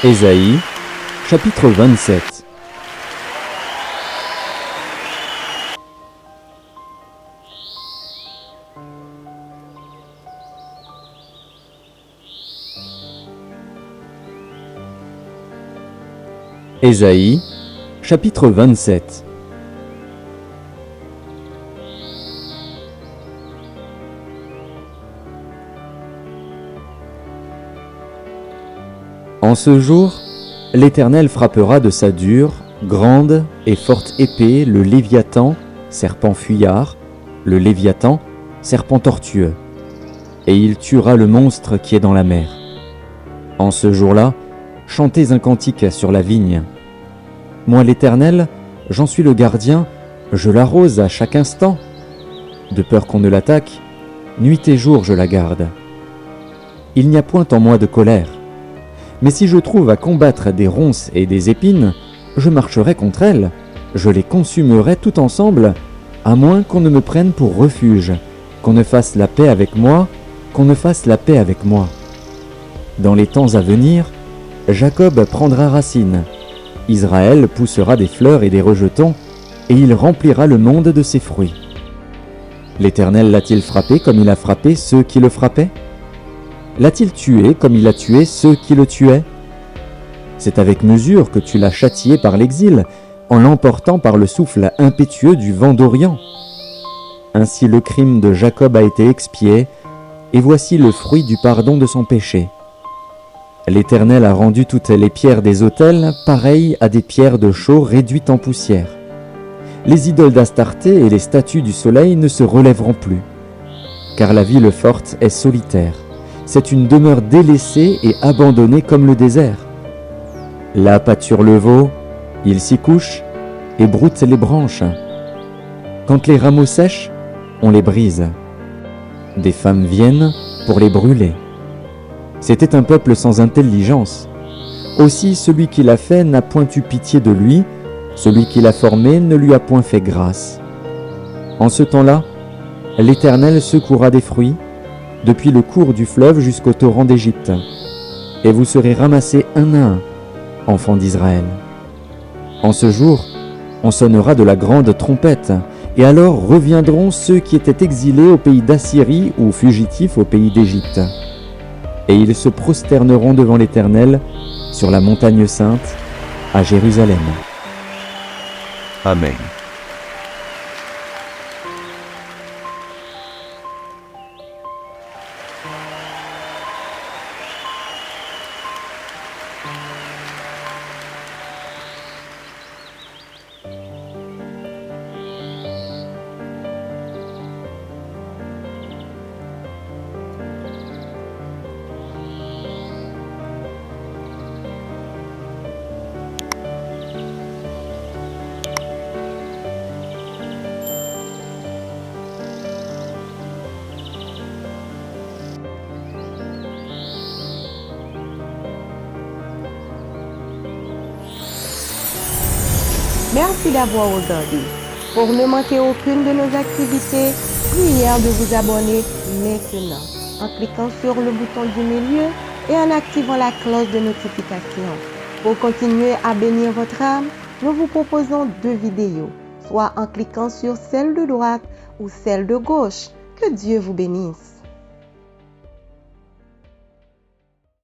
Ésaïe, chapitre 27. Ésaïe, chapitre 27. En ce jour, l'Éternel frappera de sa dure, grande et forte épée le Léviathan, serpent fuyard, le Léviathan, serpent tortueux, et il tuera le monstre qui est dans la mer. En ce jour-là, chantez un cantique sur la vigne. Moi l'Éternel, j'en suis le gardien, je l'arrose à chaque instant. De peur qu'on ne l'attaque, nuit et jour je la garde. Il n'y a point en moi de colère. Mais si je trouve à combattre des ronces et des épines, je marcherai contre elles, je les consumerai tout ensemble, à moins qu'on ne me prenne pour refuge, qu'on ne fasse la paix avec moi, qu'on ne fasse la paix avec moi. Dans les temps à venir, Jacob prendra racine, Israël poussera des fleurs et des rejetons, et il remplira le monde de ses fruits. L'Éternel l'a-t-il frappé comme il a frappé ceux qui le frappaient ? L'a-t-il tué comme il a tué ceux qui le tuaient ? C'est avec mesure que tu l'as châtié par l'exil, en l'emportant par le souffle impétueux du vent d'Orient. Ainsi le crime de Jacob a été expié, et voici le fruit du pardon de son péché. L'Éternel a rendu toutes les pierres des autels pareilles à des pierres de chaux réduites en poussière. Les idoles d'Astarté et les statues du soleil ne se relèveront plus, car la ville forte est solitaire. C'est une demeure délaissée et abandonnée comme le désert. Là pâture le veau, il s'y couche et broute les branches. Quand les rameaux sèchent, on les brise. Des femmes viennent pour les brûler. C'était un peuple sans intelligence. Aussi celui qui l'a fait n'a point eu pitié de lui, celui qui l'a formé ne lui a point fait grâce. En ce temps-là, l'Éternel secourra des fruits, depuis le cours du fleuve jusqu'au torrent d'Égypte, et vous serez ramassés un à un, enfants d'Israël. En ce jour, on sonnera de la grande trompette, et alors reviendront ceux qui étaient exilés au pays d'Assyrie ou fugitifs au pays d'Égypte. Et ils se prosterneront devant l'Éternel sur la montagne sainte, à Jérusalem. Amen. Merci d'avoir regardé. Pour ne manquer aucune de nos activités, prière de vous abonner maintenant en cliquant sur le bouton du milieu et en activant la cloche de notification. Pour continuer à bénir votre âme, nous vous proposons 2 vidéos, soit en cliquant sur celle de droite ou celle de gauche. Que Dieu vous bénisse.